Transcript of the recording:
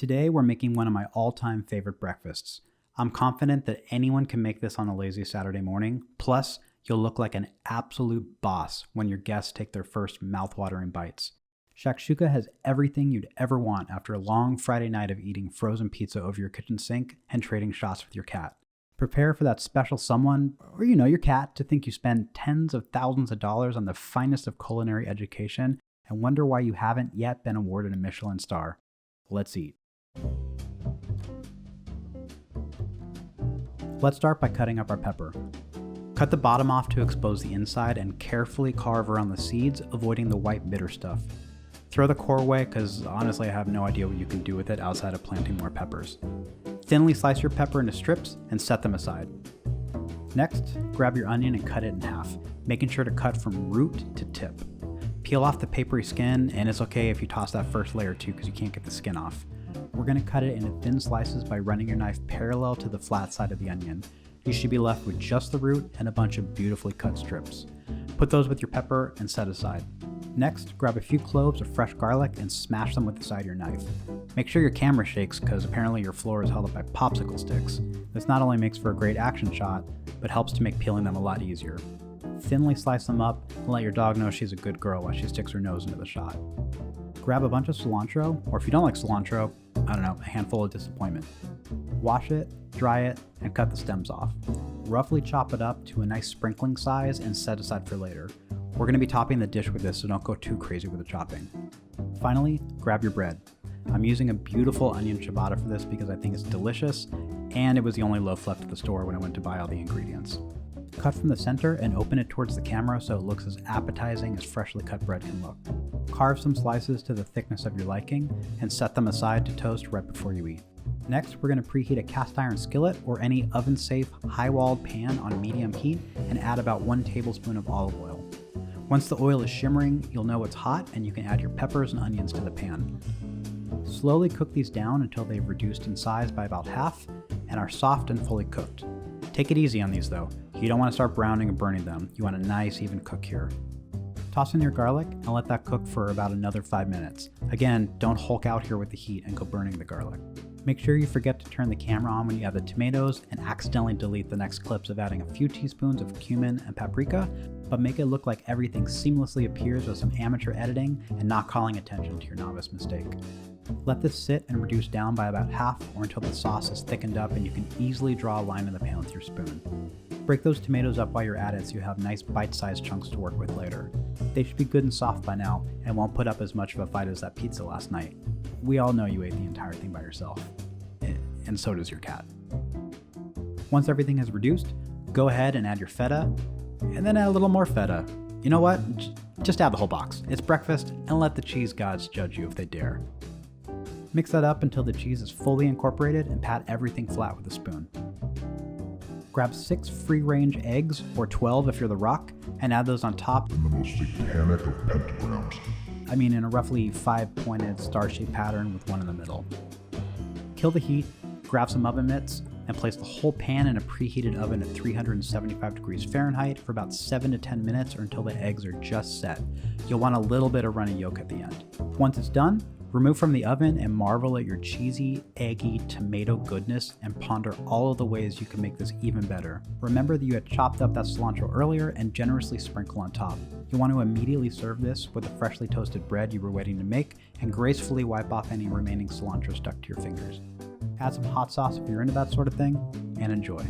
Today we're making one of my all-time favorite breakfasts. I'm confident that anyone can make this on a lazy Saturday morning, plus you'll look like an absolute boss when your guests take their first mouth-watering bites. Shakshuka has everything you'd ever want after a long Friday night of eating frozen pizza over your kitchen sink and trading shots with your cat. Prepare for that special someone, or your cat, to think you spend tens of thousands of dollars on the finest of culinary education and wonder why you haven't yet been awarded a Michelin star. Let's eat. Let's start by cutting up our pepper. Cut the bottom off to expose the inside and carefully carve around the seeds, avoiding the white bitter stuff. Throw the core away because honestly I have no idea what you can do with it outside of planting more peppers. Thinly slice your pepper into strips and set them aside. Next, grab your onion and cut it in half, making sure to cut from root to tip. Peel off the papery skin, and it's okay if you toss that first layer too because you can't get the skin off. We're going to cut it into thin slices by running your knife parallel to the flat side of the onion. You should be left with just the root and a bunch of beautifully cut strips. Put those with your pepper and set aside. Next, grab a few cloves of fresh garlic and smash them with the side of your knife. Make sure your camera shakes because apparently your floor is held up by popsicle sticks. This not only makes for a great action shot, but helps to make peeling them a lot easier. Thinly slice them up and let your dog know she's a good girl while she sticks her nose into the shot. Grab a bunch of cilantro, or if you don't like cilantro, a handful of disappointment. Wash it, dry it, and cut the stems off. Roughly chop it up to a nice sprinkling size and set aside for later. We're going to be topping the dish with this, so don't go too crazy with the chopping. Finally, grab your bread. I'm using a beautiful onion ciabatta for this because I think it's delicious, and it was the only loaf left at the store when I went to buy all the ingredients. Cut from the center and open it towards the camera so it looks as appetizing as freshly cut bread can look. Carve some slices to the thickness of your liking and set them aside to toast right before you eat. Next, we're going to preheat a cast iron skillet or any oven-safe, high-walled pan on medium heat and add about 1 tablespoon of olive oil. Once the oil is shimmering, you'll know it's hot and you can add your peppers and onions to the pan. Slowly cook these down until they've reduced in size by about half and are soft and fully cooked. Take it easy on these though. You don't want to start browning and burning them. You want a nice even cook here. Toss in your garlic and let that cook for about another 5 minutes. Again, don't hulk out here with the heat and go burning the garlic. Make sure you forget to turn the camera on when you add the tomatoes and accidentally delete the next clips of adding a few teaspoons of cumin and paprika, but make it look like everything seamlessly appears with some amateur editing and not calling attention to your novice mistake. Let this sit and reduce down by about half or until the sauce is thickened up and you can easily draw a line in the pan with your spoon. Break those tomatoes up while you're at it so you have nice bite-sized chunks to work with later. They should be good and soft by now and won't put up as much of a fight as that pizza last night. We all know you ate the entire thing by yourself. And so does your cat. Once everything is reduced, go ahead and add your feta, and then add a little more feta. You know what? Just add the whole box. It's breakfast, and let the cheese gods judge you if they dare. Mix that up until the cheese is fully incorporated and pat everything flat with a spoon. Grab 6 free-range eggs, or 12 if you're the Rock, and add those on top in the most satanic of pentagrams. In a roughly 5-pointed star-shaped pattern with one in the middle. Kill the heat, grab some oven mitts, and place the whole pan in a preheated oven at 375 degrees Fahrenheit for about 7 to 10 minutes or until the eggs are just set. You'll want a little bit of runny yolk at the end. Once it's done, remove from the oven and marvel at your cheesy, eggy tomato goodness and ponder all of the ways you can make this even better. Remember that you had chopped up that cilantro earlier and generously sprinkle on top. You want to immediately serve this with the freshly toasted bread you were waiting to make and gracefully wipe off any remaining cilantro stuck to your fingers. Add some hot sauce if you're into that sort of thing, and enjoy.